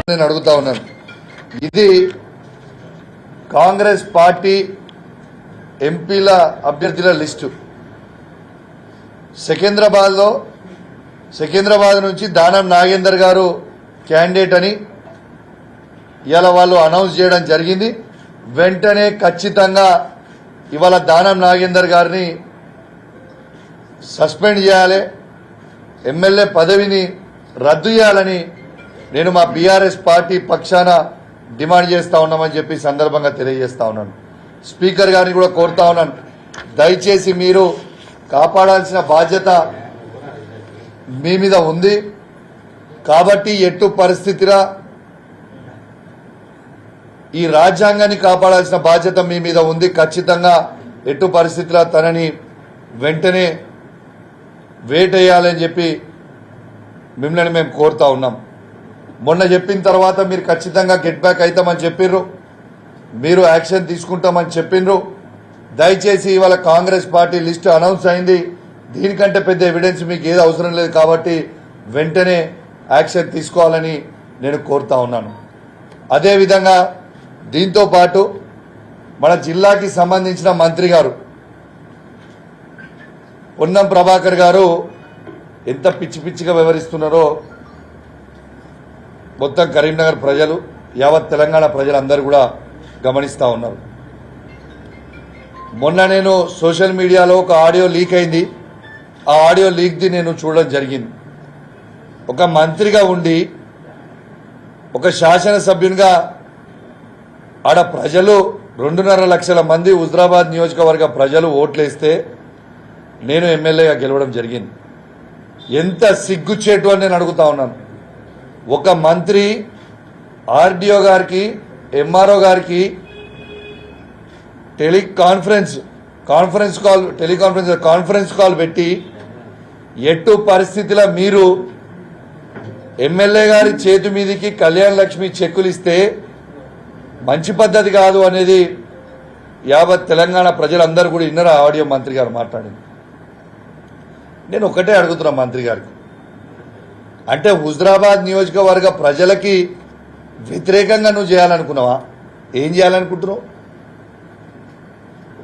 నేను అడుగుతా ఉన్నాను. ఇది కాంగ్రెస్ పార్టీ ఎంపీల అభ్యర్థుల లిస్టు. సికింద్రాబాద్ నుంచి దానం నాగేందర్ గారు క్యాండిడేట్ అని ఇవాళ వాళ్ళు అనౌన్స్ చేయడం జరిగింది. వెంటనే ఖచ్చితంగా ఇవాళ దానం నాగేందర్ గారిని సస్పెండ్ చేయాలి, ఎమ్మెల్యే పదవిని రద్దు చేయాలని నేను మా బీఆర్ఎస్ పార్టీ పక్షాన డిమాండ్ చేస్తా ఉన్నామని చెప్పి సందర్భంగా తెలియజేస్తా ఉన్నాను. స్పీకర్ గారిని కూడా కోరుతా ఉన్నాను, దయచేసి మీరు కాపాడాల్సిన బాధ్యత మీ మీద ఉంది కాబట్టి ఎట్టు పరిస్థితిరా ఈ రాజ్యాంగాన్ని కాపాడాల్సిన బాధ్యత మీ మీద ఉంది. ఖచ్చితంగా ఎట్టు పరిస్థితిలో తనని వెంటనే వేటేయాలని చెప్పి మిమ్మల్ని మేము కోరుతా ఉన్నాం. మొన్న చెప్పిన తర్వాత మీరు ఖచ్చితంగా గెట్ బ్యాక్ అవుతామని చెప్పిర్రు, మీరు యాక్షన్ తీసుకుంటామని చెప్పిండ్రు. దయచేసి ఇవాళ కాంగ్రెస్ పార్టీ లిస్టు అనౌన్స్ అయింది, దీనికంటే పెద్ద ఎవిడెన్స్ మీకు ఏది అవసరం లేదు కాబట్టి వెంటనే యాక్షన్ తీసుకోవాలని నేను కోరుతా ఉన్నాను. అదేవిధంగా దీంతో పాటు మన జిల్లాకి సంబంధించిన మంత్రి గారు పొన్నం ప్రభాకర్ గారు ఎంత పిచ్చి పిచ్చిగా వ్యవహరిస్తున్నారో మొత్తం కరీంనగర్ ప్రజలు, యావత్ తెలంగాణ ప్రజలందరూ కూడా గమనిస్తూ ఉన్నారు. మొన్న నేను సోషల్ మీడియాలో ఒక ఆడియో లీక్ అయింది, ఆ ఆడియో లీక్ది నేను చూడడం జరిగింది. ఒక మంత్రిగా ఉండి ఒక శాసనసభ్యునిగా ఆడ ప్రజలు 2.5 లక్షల మంది హుజరాబాద్ నియోజకవర్గ ప్రజలు ఓట్లేస్తే నేను ఎమ్మెల్యేగా గెలవడం జరిగింది. ఎంత సిగ్గుచేటు అని నేను అడుగుతా ఉన్నాను. ఒక మంత్రి ఆర్డీఓ గారికి, ఎంఆర్ఓ గారికి కాన్ఫరెన్స్ కాల్ పెట్టి ఎట్టు పరిస్థితిలో మీరు ఎమ్మెల్యే గారి చేతి మీదకి కళ్యాణ లక్ష్మి చెక్కులు ఇస్తే మంచి పద్ధతి కాదు అనేది యావత్ తెలంగాణ ప్రజలందరూ కూడా విన్నారు. ఆడియో మంత్రి గారు మాట్లాడింది. నేను ఒకటే అడుగుతున్నా మంత్రి గారికి, అంటే హుజరాబాద్ నియోజకవర్గ ప్రజలకి వ్యతిరేకంగా నువ్వు చేయాలనుకున్నావా? ఏం చేయాలనుకుంటున్నావు?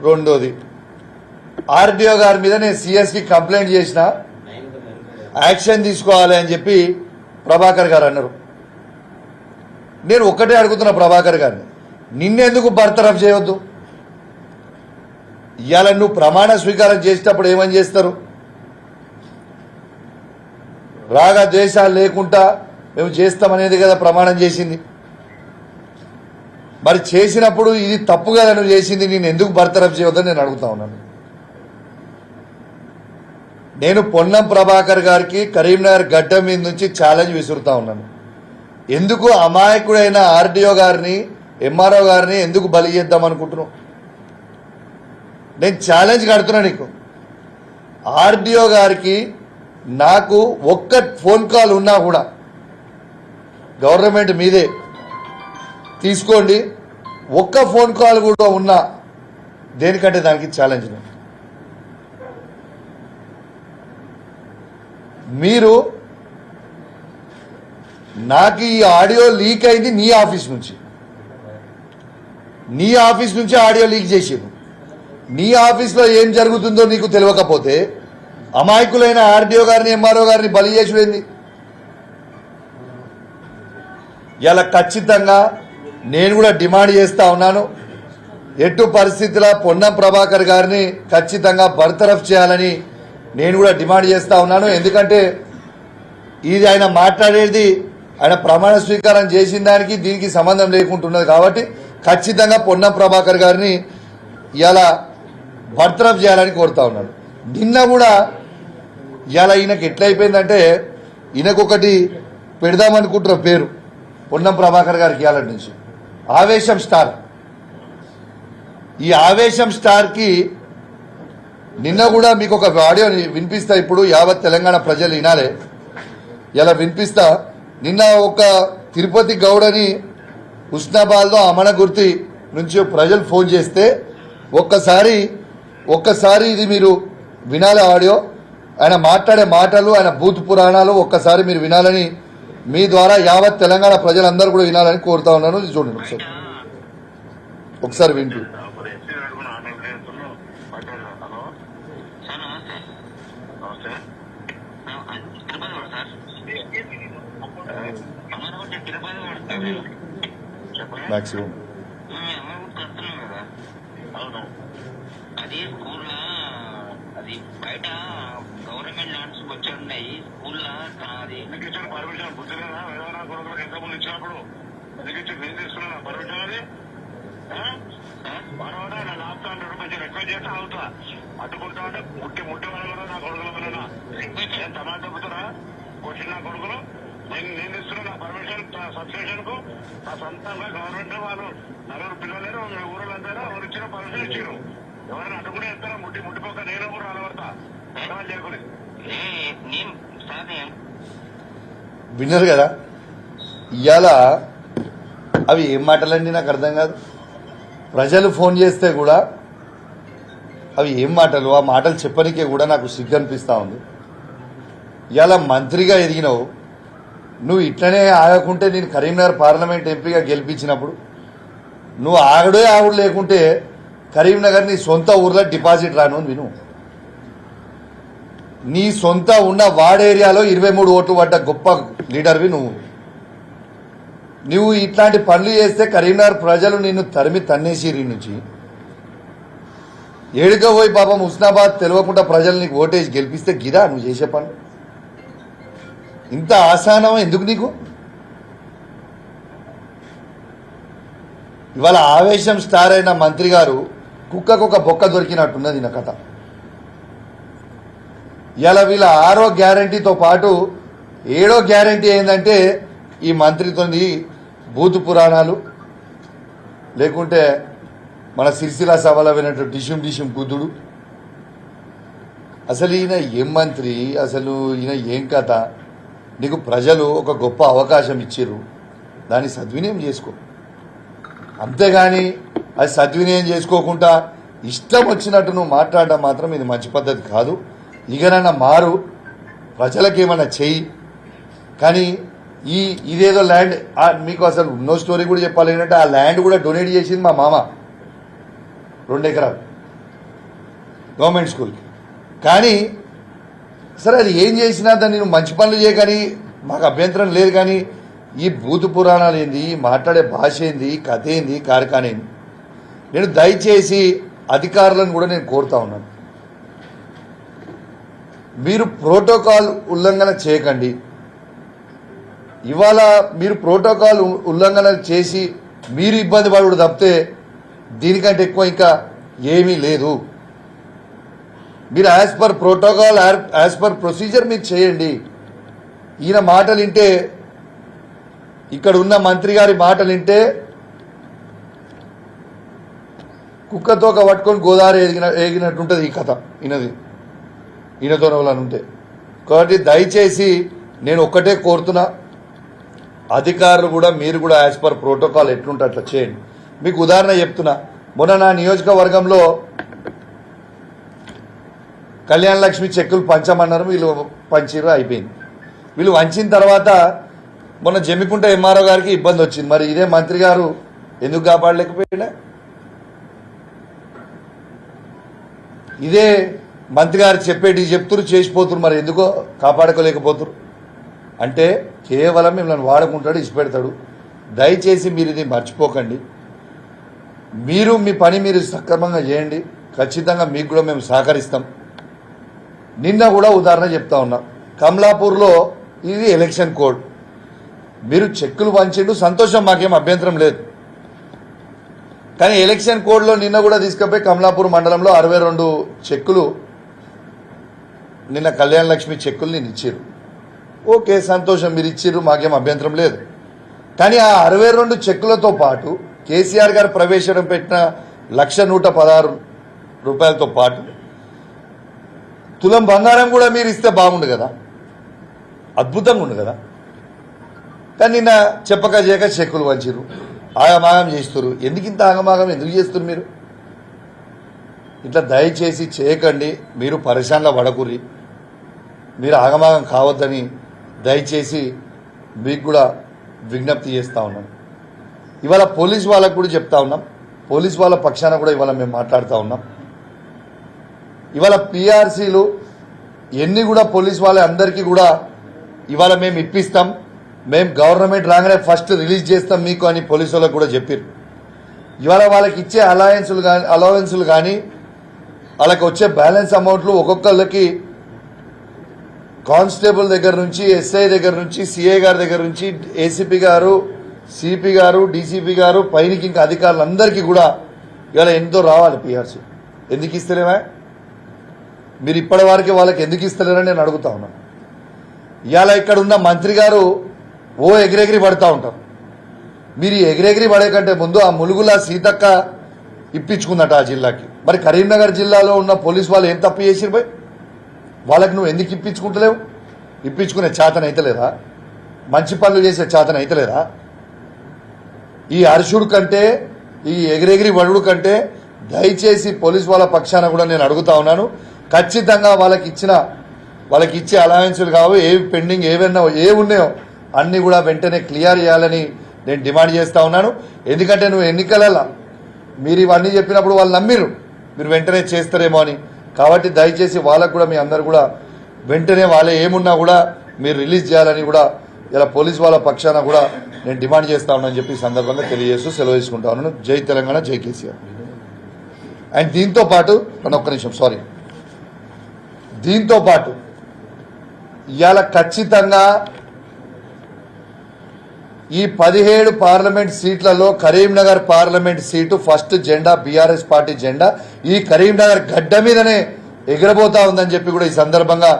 రెండోది, ఆర్డీఓ గారి మీద నేను సిఎస్కి కంప్లైంట్ చేసిన, యాక్షన్ తీసుకోవాలి అని చెప్పి ప్రభాకర్ గారు అన్నారు. నేను ఒక్కటే అడుగుతున్నా ప్రభాకర్ గారిని, నిన్నెందుకు బర్తరఫ్ చేయవద్దు? ఇవాళ నువ్వు ప్రమాణ స్వీకారం చేసేటప్పుడు ఏమని చేస్తారు? రాగ ద్వేషాలు లేకుండా మేము చేస్తామనేది కదా ప్రమాణం చేసింది. మరి చేసినప్పుడు ఇది తప్పు కదా నువ్వు చేసింది, నేను ఎందుకు బర్తరఫ్ చేయవద్దని నేను అడుగుతా ఉన్నాను. నేను పొన్నం ప్రభాకర్ గారికి కరీంనగర్ గడ్డ మీద నుంచి ఛాలెంజ్ విసురుతా ఉన్నాను. ఎందుకు అమాయకుడైన ఆర్డీఓ గారిని, ఎంఆర్ఓ గారిని ఎందుకు బలి చేద్దాం అనుకుంటున్నావు? నేను ఛాలెంజ్ కడుతున్నా నీకు. ఆర్డీఓ గారికి నాకు ఒక్క ఫోన్ కాల్ ఉన్నా కూడా గవర్నమెంట్ మీదే తీసుకోండి, ఒక్క ఫోన్ కాల్ కూడా ఉన్నా దేనికంటే దానికి ఛాలెంజ్. మీరు నాకు ఈ ఆడియో లీక్ అయింది నీ ఆఫీస్ నుంచి ఆడియో లీక్ చేసారు. నీ ఆఫీస్లో ఏం జరుగుతుందో నీకు తెలియకపోతే అమాయకులైన ఆర్డీఓ గారిని, ఎంఆర్ఓ గారిని బలి చేసుడేంది? ఇలా ఖచ్చితంగా నేను కూడా డిమాండ్ చేస్తా ఉన్నాను, ఎటు పరిస్థితుల్లో పొన్నం ప్రభాకర్ గారిని ఖచ్చితంగా బర్తరఫ్ చేయాలని నేను కూడా డిమాండ్ చేస్తా ఉన్నాను. ఎందుకంటే ఇది ఆయన మాట్లాడేది, ఆయన ప్రమాణ స్వీకారం చేసిన దానికి దీనికి సంబంధం లేకుంటున్నది కాబట్టి ఖచ్చితంగా పొన్నం ప్రభాకర్ గారిని ఇలా బర్తరఫ్ చేయాలని కోరుతా ఉన్నాడు. నిన్న కూడా ఇలా ఈయనకు ఎట్లయిపోయిందంటే, ఈయనకొకటి పెడదామనుకుంటున్న పేరు పొన్నం ప్రభాకర్ గారికి ఇవాళ నుంచి ఆవేశం స్టార్. ఈ ఆవేశం స్టార్కి నిన్న కూడా మీకు ఒక ఆడియో వినిపిస్తా, ఇప్పుడు యావత్ తెలంగాణ ప్రజలు వినాలే, ఇలా వినిపిస్తా. నిన్న ఒక తిరుపతి గౌడని హుస్నాబాద్లో అమనగుర్తి నుంచి ప్రజలు ఫోన్ చేస్తే ఒక్కసారి ఇది మీరు వినాలి ఆడియో. ఆయన మాట్లాడే మాటలు, ఆయన బూత్ పురాణాలు ఒక్కసారి మీరు వినాలని మీ ద్వారా యావత్ తెలంగాణ ప్రజలందరూ కూడా వినాలని కోరుతా ఉన్నాను. ఇది చూడండి ఒకసారి వింటూ. మాక్సిమం అది స్కూల్లో అది బయట గవర్నమెంట్ ల్యాండ్స్ వచ్చి ఉన్నాయి స్కూల్లో అది ఎందుకు ఇచ్చారు పర్మిషన్ బుద్ధిలేదా వేదనా కొడుకులకు ఎంతమంది ఇచ్చినప్పుడు ఎందుకు ఇచ్చి నేను తీసుకున్నా పర్మిషన్ అది మరొకటి నన్ను ఆపుతా అంటే రిక్వెస్ట్ చేస్తే ఆగుతా అడ్డుకుంటా అంటే ముట్టి వాళ్ళు కూడా నా కొడుకుల వల్ల రిక్వెస్ట్ నేను తమాషా చెబుతున్నా వచ్చిన నా కొడుకులు నేను ఇస్తున్నా నా పర్మిషన్ సబ్స్టేషన్ కు నా సొంతంగా గవర్నమెంట్ వాళ్ళు నలుగురు పిల్లలేరు ఊరు అంతా ఎవరు ఇచ్చిన పర్మిషన్ ఇచ్చారు. ఎవరైనా అడ్డుకునే ఇస్తారా ముట్టిపోక నేను కూడా అలవడతా చేయకూడదు. విన్నారు కదా ఇవాళ అవి ఏం మాటలండి నాకు అర్థం కాదు. ప్రజలు ఫోన్ చేస్తే కూడా అవి ఏం మాటలు, ఆ మాటలు చెప్పనికే కూడా నాకు సిగ్గు అనిపిస్తూ ఉంది. ఇవాళ మంత్రిగా ఎదిగినావు నువ్వు ఇట్లనే ఆగకుంటే నేను కరీంనగర్ పార్లమెంట్ ఎంపీగా గెలిపించినప్పుడు నువ్వు ఆగుడు లేకుంటే కరీంనగర్ నీ సొంత ఊర్లో డిపాజిట్ రాను అని విను. నీ సొంత ఉన్న వార్డ్ ఏరియాలో 23 ఓట్లు పడ్డ గొప్ప లీడర్వి నువ్వు ఇట్లాంటి పనులు చేస్తే కరీంనగర్ ప్రజలు నిన్ను తరిమి తన్నేసిరి నుంచి ఏడుగా పోయి పాపం హుస్నాబాద్ తెలియకుండా ప్రజలు నీకు ఓటేసి గెలిపిస్తే గిదా నువ్వు చేసే పని ఇంత ఆసానం ఎందుకు నీకు? ఇవాళ ఆవేశం స్టార్ అయిన మంత్రి గారు కుక్కకు ఒక బొక్క దొరికినట్టున్నది నా కథ. ఇలా వీళ్ళ 6వ గ్యారంటీతో పాటు 7వ గ్యారంటీ ఏంటంటే ఈ మంత్రితోని భూతు పురాణాలు లేకుంటే మన సిరిసిల్ల సభలో వినట్టు డిషుం బుద్ధుడు. అసలు ఈయన ఏం మంత్రి, అసలు ఈయన ఏం కథ? నీకు ప్రజలు ఒక గొప్ప అవకాశం ఇచ్చారు, దాన్ని సద్వినియోగం చేసుకో. అంతేగాని అది సద్వినియోగం చేసుకోకుండా ఇష్టం వచ్చినట్టు నువ్వు మాట్లాడడం మాత్రం ఇది మంచి పద్ధతి కాదు. ఇకనన్నా మారు, ప్రజలకు ఏమన్నా చెయ్యి. కానీ ఇదేదో ల్యాండ్ మీకు అసలు ఉన్నో స్టోరీ కూడా చెప్పాలి ఏంటంటే ఆ ల్యాండ్ కూడా డొనేట్ చేసింది మా మామ 2 ఎకరాలు గవర్నమెంట్ స్కూల్కి. కానీ సరే అది ఏం చేసినా దాన్ని నువ్వు మంచి పనులు చేయకని మాకు అభ్యంతరం లేదు. కానీ ఈ భూత పురాణాలు ఏంది, మాట్లాడే భాష ఏంది, కథ ఏంది, కార్ఖానేంది? నేను దయచేసి అధికారులను కూడా నేను కోరుతా ఉన్నాను, మీరు ప్రోటోకాల్ ఉల్లంఘన చేయకండి. ఇవాళ మీరు ప్రోటోకాల్ ఉల్లంఘన చేసి మీరు ఇబ్బంది పడుడు తప్పితే దీనికంటే ఎక్కువ ఇంకా ఏమీ లేదు. మీరు as per protocol as per procedure మీరు చేయండి. ఈయన మాటలు వింటే, ఇక్కడ ఉన్న మంత్రి గారి మాటలు వింటే కుక్కతోక పట్టుకొని గోదావరి ఎగినట్టుంటుంది ఈ కథ ఈయనతో ఉంటే. కాబట్టి దయచేసి నేను ఒక్కటే కోరుతున్నా, అధికారులు కూడా మీరు కూడా యాజ్ పర్ ప్రోటోకాల్ ఎట్లుంటే అట్లా చేయండి. మీకు ఉదాహరణ చెప్తున్నా, మొన్న నా నియోజకవర్గంలో కళ్యాణ లక్ష్మి చెక్కులు పంచమన్నారు, వీళ్ళు పంచిరు, అయిపోయింది. వీళ్ళు వంచిన తర్వాత మొన్న జమ్మికుంట ఎంఆర్ఓ గారికి ఇబ్బంది వచ్చింది. మరి ఇదే మంత్రి గారు ఎందుకు కాపాడలేకపోయినా? ఇదే మంత్రి గారు చెప్పేటి చెప్తురు చేసిపోతున్నారు, మరి ఎందుకో కాపాడుకోలేకపోతురు? అంటే కేవలం మిమ్మల్ని వాడుకుంటాడు, ఇచ్చిపెడతాడు. దయచేసి మీరు ఇది మర్చిపోకండి. మీరు మీ పని మీరు సక్రమంగా చేయండి, ఖచ్చితంగా మీకు కూడా మేము సహకరిస్తాం. నిన్న కూడా ఉదాహరణ చెప్తా ఉన్నా, కమలాపూర్లో ఇది ఎలక్షన్ కోడ్, మీరు చెక్కులు పంచిండు, సంతోషం, మాకేం అభ్యంతరం లేదు. కానీ ఎలక్షన్ కోడ్లో నిన్న కూడా తీసుకుపోయి కమలాపూర్ మండలంలో 62 చెక్కులు, నిన్న కళ్యాణ లక్ష్మి చెక్కులు నేను ఇచ్చారు. ఓకే, సంతోషం, మీరు ఇచ్చిర్రు, మాకేం అభ్యంతరం లేదు. కానీ ఆ 62 చెక్కులతో పాటు కేసీఆర్ గారు ప్రవేశపెట్టిన 1,116 రూపాయలతో పాటు తులం బంగారం కూడా మీరు ఇస్తే బాగుండు కదా, అద్భుతంగా ఉండు కదా. కానీ నిన్న చెప్పక చేయక చెక్కులు వంచిరు, ఆగమాగం చేస్తున్నారు. ఎందుకు ఇంత ఆగమాగం ఎందుకు చేస్తున్నారు మీరు? ఇట్లా దయచేసి చేయకండి. మీరు పరిశానలో పడకుర్రి, మీరు ఆగమాగం కావద్దని దయచేసి మీకు కూడా విజ్ఞప్తి చేస్తూ ఉన్నాం. ఇవాళ పోలీస్ వాళ్ళకు కూడా చెప్తా ఉన్నాం, పోలీస్ వాళ్ళ పక్షాన కూడా ఇవాళ మేము మాట్లాడుతూ ఉన్నాం. ఇవాళ పిఆర్సీలు ఎన్ని కూడా పోలీస్ వాళ్ళ అందరికీ కూడా ఇవాళ మేము ఇప్పిస్తాం, మేము గవర్నమెంట్ రాగానే ఫస్ట్ రిలీజ్ చేస్తాం మీకు అని పోలీసు వాళ్ళకు కూడా చెప్పారు. ఇవాళ వాళ్ళకి ఇచ్చే అలవెన్సులు కానీ వాళ్ళకి వచ్చే బ్యాలెన్స్ అమౌంట్లు ఒక్కొక్కళ్ళకి కానిస్టేబుల్ దగ్గర నుంచి, ఎస్ఐ దగ్గర నుంచి, సిఐ గారి దగ్గర నుంచి, ఏసీపీ గారు, సిపి గారు, డీసీపీ గారు, పైనకి ఇంకా అధికారులందరికీ కూడా ఇవాళ ఎంతో రావాలి పిఆర్సీ. ఎందుకు ఇస్తలేమా? మీరు ఇప్పటి వరకు వాళ్ళకి ఎందుకు ఇస్తలేరని నేను అడుగుతా ఉన్నాను. ఇవాళ ఇక్కడ ఉన్న మంత్రి గారు ఎగిరెగిరి పడుతూ ఉంటారు. మీరు ఎగిరెగిరి పడే కంటే ముందు ఆ ములుగుల సీతక్క ఇప్పించుకుందట ఆ జిల్లాకి. మరి కరీంనగర్ జిల్లాలో ఉన్న పోలీసు వాళ్ళు ఏం తప్పు చేసిరు పోయి? వాళ్ళకి నువ్వు ఎందుకు ఇప్పించుకుంటలేవు? ఇప్పించుకునే చేతన అయితలేదా? మంచి పనులు చేసే చేతన అయితలేదా? ఈ అరుషుడు కంటే, ఈ ఎగిరెగిరి వడుడు కంటే దయచేసి పోలీసు వాళ్ళ పక్షాన కూడా నేను అడుగుతా ఉన్నాను, ఖచ్చితంగా వాళ్ళకి ఇచ్చే అలవెన్సులు కావు, ఏవి పెండింగ్ ఏ ఉన్నాయో అన్నీ కూడా వెంటనే క్లియర్ చేయాలని నేను డిమాండ్ చేస్తూ ఉన్నాను. ఎందుకంటే నువ్వు ఎన్నికలలో మీరు ఇవన్నీ చెప్పినప్పుడు వాళ్ళు నమ్మిరు మీరు వెంటనే చేస్తారేమో అని. కాబట్టి దయచేసి వాళ్ళకు కూడా మీ అందరు కూడా వెంటనే వాళ్ళే ఏమున్నా కూడా మీరు రిలీజ్ చేయాలని కూడా ఇలా పోలీసు వాళ్ళ పక్షాన కూడా నేను డిమాండ్ చేస్తా ఉన్నానని చెప్పి సందర్భంగా తెలియజేస్తూ సెలవు తీసుకుంటా ఉన్నాను. జై తెలంగాణ, జై కేసీఆర్. అండ్ దీంతో పాటు ఒక్క నిమిషం, సారీ, దీంతో పాటు ఇవాళ ఖచ్చితంగా ఈ 17 పార్లమెంట్ సీట్లలో కరీంనగర్ పార్లమెంట్ సీటు ఫస్ట్ జెండా బీఆర్ఎస్ పార్టీ జెండా ఈ కరీంనగర్ గడ్డ మీదనే ఎగిరబోతా ఉందని చెప్పి కూడా ఈ సందర్భంగా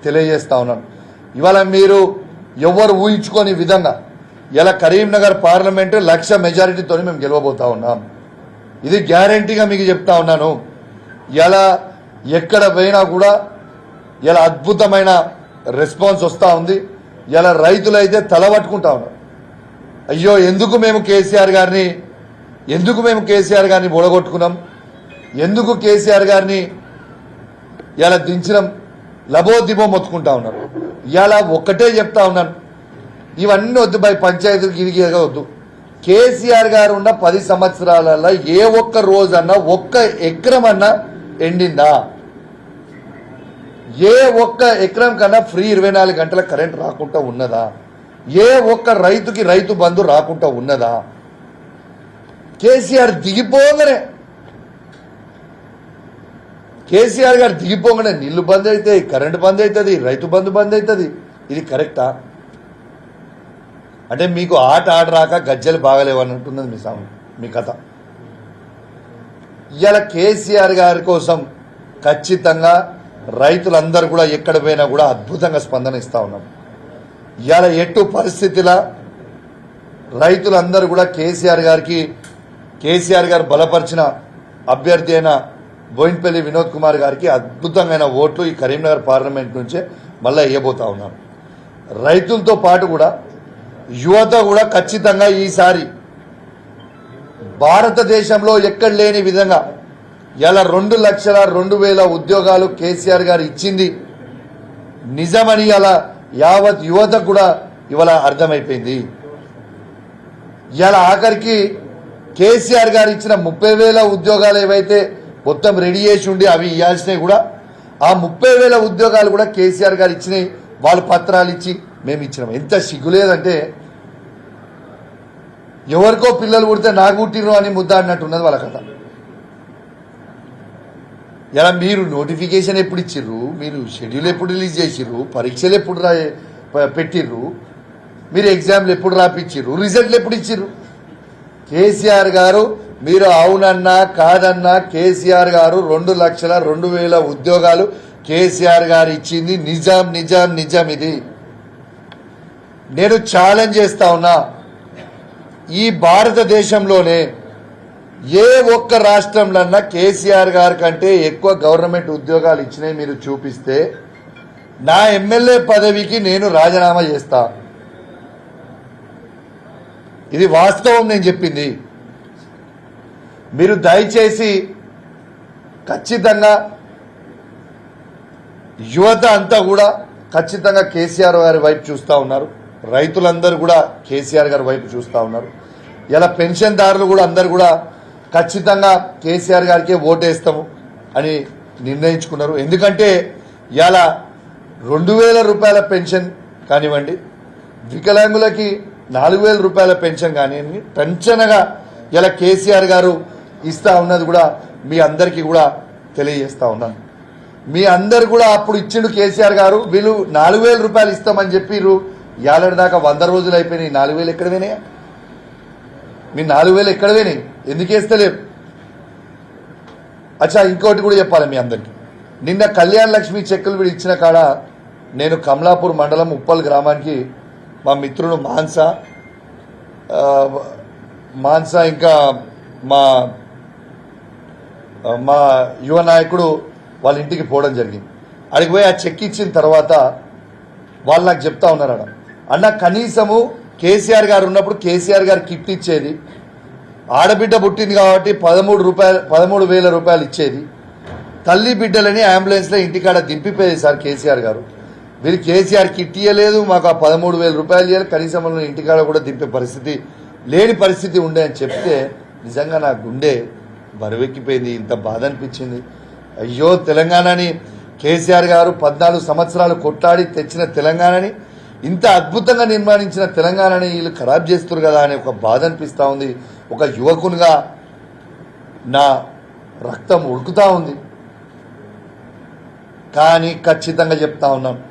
తెలియజేస్తా ఉన్నాను. ఇవాళ మీరు ఎవరు ఊహించుకోని విధంగా ఇలా కరీంనగర్ పార్లమెంటు 1,00,000 మెజారిటీతో మేము గెలవబోతా ఉన్నాం. ఇది గ్యారంటీగా మీకు చెప్తా ఉన్నాను. ఇలా ఎక్కడ పోయినా కూడా ఇలా అద్భుతమైన రెస్పాన్స్ వస్తూ ఉంది. ఇలా రైతులైతే తలబట్టుకుంటా ఉన్నారు. అయ్యో ఎందుకు మేము కేసీఆర్ గారిని బొడగొట్టుకున్నాం, ఎందుకు కేసీఆర్ గారిని ఇలా దించడం, లబోదిబో మొత్తుకుంటా ఉన్నారు. ఇలా ఒక్కటే చెప్తా ఉన్నాను, ఇవన్నీ వద్దు, బై పంచాయతీలు గిరిగిగా వద్దు. కేసీఆర్ గారు ఉన్న 10 సంవత్సరాలలో ఏ ఒక్క రోజన్నా ఒక్క ఎకరం అన్నా ఎండిందా? ఏ ఒక్క ఎకరం కన్నా ఫ్రీ 24 గంటల కరెంట్ రాకుండా ఉన్నదా? ఏ ఒక్క రైతుకి రైతు బంధు రాకుండా ఉన్నదా? కేసీఆర్ గారు దిగిపోగానే నీళ్లు బంద్ అవుతాయి, కరెంటు బంద్ అవుతుంది, రైతు బంధు బంద్ అవుతుంది. ఇది కరెక్టా? అంటే మీకు ఆట రాక గజ్జలు బాగలేవన్నట్టున్నది మీ కథ. ఇవాళ కేసీఆర్ గారి కోసం ఖచ్చితంగా రైతులందరూ కూడా ఎక్కడ పోయినా కూడా అద్భుతంగా స్పందన ఇస్తూ ఉన్నాం. ఇవాళ ఎటు పరిస్థితిలా రైతులందరూ కూడా కేసీఆర్ గారు బలపరిచిన అభ్యర్థి అయిన బోయిన్పల్లి వినోద్ కుమార్ గారికి అద్భుతమైన ఓట్లు ఈ కరీంనగర్ పార్లమెంట్ నుంచే మళ్ళీ వేయబోతా ఉన్నాం. రైతులతో పాటు కూడా యువత కూడా ఖచ్చితంగా ఈసారి భారతదేశంలో ఎక్కడ లేని విధంగా ఇలా 2,02,000 ఉద్యోగాలు కేసీఆర్ గారు ఇచ్చింది నిజమని ఇలా యావత్ యువత కూడా ఇవాళ అర్థమైపోయింది. ఇలా ఆఖరికి కేసీఆర్ గారు ఇచ్చిన 30,000 ఉద్యోగాలు ఏవైతే మొత్తం రెడీ చేసి ఉండి అవి ఇవ్వాల్సినవి కూడా ఆ 30,000 ఉద్యోగాలు కూడా కేసీఆర్ గారు ఇచ్చినాయి. వాళ్ళు పత్రాలు ఇచ్చి మేము ఇచ్చినాం. ఎంత సిగ్గులేదంటే ఎవరికో పిల్లలు పుడితే నాకు పుట్టిరు అని ముద్దాడినట్టున్నది వాళ్ళ కథ. ఇలా మీరు నోటిఫికేషన్ ఎప్పుడు ఇచ్చిర్రు, మీరు షెడ్యూల్ ఎప్పుడు రిలీజ్ చేసిర్రు, పరీక్షలు ఎప్పుడు పెట్టిర్రు, మీరు ఎగ్జామ్లు ఎప్పుడు రాపిచ్చిర్రు, రిజల్ట్లు ఎప్పుడు ఇచ్చిర్రు? కేసీఆర్ గారు మీరు అవునన్నా కాదన్నా కేసీఆర్ గారు 2,02,000 ఉద్యోగాలు కేసీఆర్ గారు ఇచ్చింది నిజం. ఇది నేను ఛాలెంజ్ చేస్తా ఉన్నా, ఈ భారతదేశంలోనే ఏ ఒక్క రాష్ట్రంలో కేసీఆర్ గారి కంటే ఎక్కువ గవర్నమెంట్ ఉద్యోగాలు ఇచ్చినాయి మీరు చూపిస్తే నా ఎమ్మెల్యే పదవికి నేను రాజీనామా చేస్తా. ఇది వాస్తవం, నేను చెప్పింది. మీరు దయచేసి ఖచ్చితంగా యువత అంతా కూడా ఖచ్చితంగా కేసీఆర్ గారి వైపు చూస్తూ ఉన్నారు. రైతులందరూ కూడా కేసీఆర్ గారి వైపు చూస్తూ ఉన్నారు. ఇలా పెన్షన్దారులు కూడా అందరు కూడా ఖచ్చితంగా కేసీఆర్ గారికే ఓటేస్తాము అని నిర్ణయించుకున్నారు. ఎందుకంటే ఇలా 2000 రూపాయల పెన్షన్ కానివ్వండి, వికలాంగులకి 4000 రూపాయల పెన్షన్ కానివ్వండి, టెన్షన్గా ఇలా కేసీఆర్ గారు ఇస్తా ఉన్నది కూడా మీ అందరికీ కూడా తెలియజేస్తా ఉన్నాను. మీ అందరు కూడా అప్పుడు ఇచ్చిండు కేసీఆర్ గారు, వీళ్ళు 4000 రూపాయలు ఇస్తామని చెప్పిర్రు. ఏడాది దాకా 100 రోజులు అయిపోయినాయి. 4000 ఎక్కడ పోయినాయా? మీ 4000 ఎక్కడ పోయినాయి? ఎందుకు వేస్తలేరు? అచ్చా, ఇంకోటి కూడా చెప్పాలి మీ అందరికీ. నిన్న కళ్యాణ లక్ష్మి చెక్కులు వీడు ఇచ్చిన కాడ నేను కమలాపూర్ మండలం ఉప్పల్ గ్రామానికి మా మిత్రుడు మాన్సా ఇంకా మా యువ నాయకుడు వాళ్ళ ఇంటికి పోవడం జరిగింది. అడిగి పోయి ఆ చెక్ ఇచ్చిన తర్వాత వాళ్ళు నాకు చెప్తా ఉన్నారు, అన్న కనీసము కేసీఆర్ గారు ఉన్నప్పుడు కేసీఆర్ గారు కిట్ ఇచ్చేది, ఆడబిడ్డ పుట్టింది కాబట్టి 13,000 రూపాయలు ఇచ్చేది, తల్లి బిడ్డలని అంబులెన్స్లో ఇంటికాడ దింపిపోయేది సార్ కేసీఆర్ గారు. వీళ్ళు కేసీఆర్ కిట్ ఇయ్యలేదు, మాకు ఆ 13,000 రూపాయలు ఇవ్వాలి, కనీసం ఇంటికాడ కూడా దింపే పరిస్థితి లేని పరిస్థితి ఉండే అని చెప్తే నిజంగా నా గుండె బరువెక్కిపోయింది. ఇంత బాధ అనిపించింది. అయ్యో, తెలంగాణని కేసీఆర్ గారు 14 సంవత్సరాలు కొట్లాడి తెచ్చిన తెలంగాణని, ఇంత అద్భుతంగా నిర్మాణించిన తెలంగాణని వీళ్ళు ఖరాబ్ చేస్తారు కదా అని ఒక బాధ అనిపిస్తూ ఉంది. ఒక యువకునిగా నా రక్తం ఉడుకుతూ ఉంది. కానీ ఖచ్చితంగా చెప్తా ఉన్నాను,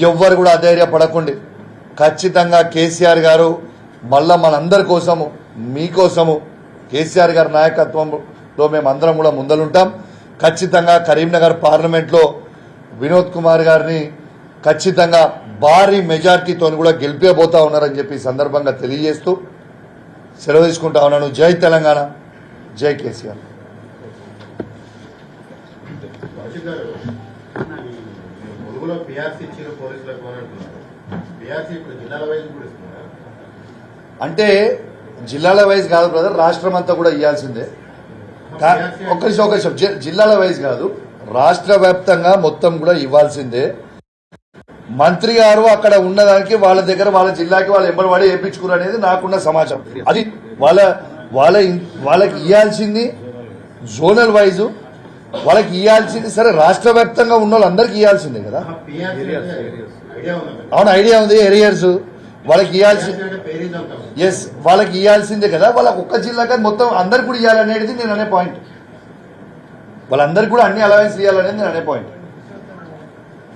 ఎవ్వరు కూడా అధైర్యపడకండి. ఖచ్చితంగా కేసీఆర్ గారు మళ్ళా మనందరి కోసము, మీకోసము కేసీఆర్ గారి నాయకత్వంలో మేమందరం కూడా ముందలుంటాం. ఖచ్చితంగా కరీంనగర్ పార్లమెంట్లో వినోద్ కుమార్ గారిని ఖచ్చితంగా భారీ మెజార్టీతో కూడా గెలిపేబోతా ఉన్నారని చెప్పి సందర్భంగా తెలియజేస్తూ సెలవు తీసుకుంటా ఉన్నాను. జై తెలంగాణ, జై కేసీఆర్. అంటే జిల్లాల వైజ్ కాదు బ్రదర్, రాష్ట్రం అంతా కూడా ఇవ్వాల్సిందే. ఒక్క నిమిషం, జిల్లాల వైజ్ కాదు, రాష్ట్ర వ్యాప్తంగా మొత్తం కూడా ఇవ్వాల్సిందే. మంత్రి గారు అక్కడ ఉన్నదానికి వాళ్ళ దగ్గర వాళ్ళ జిల్లాకి వాళ్ళు ఎంబడి వాడి వేయించుకున్నారు అనేది నాకున్న సమాచారం. అది వాళ్ళకి ఇవ్వాల్సింది జోనల్ వైజు, వాళ్ళకి ఇవ్వాల్సింది. సరే, రాష్ట్ర వ్యాప్తంగా ఉన్న వాళ్ళందరికీ ఇవ్వాల్సిందే కదా. అవును, ఐడియా ఉంది. ఏరియాస్ వాళ్ళకి ఇవ్వాల్సింది, ఎస్, వాళ్ళకి ఇవ్వాల్సిందే కదా. వాళ్ళకి ఒక్క జిల్లాగా మొత్తం అందరికి కూడా ఇవ్వాలనేది నేను అనే పాయింట్. వాళ్ళందరికీ కూడా అన్ని అలవెన్స్ ఇవ్వాలనేది నేను అనే పాయింట్.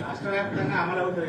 రాష్ట్ర వ్యాప్తంగా అమలు అవుతుంది.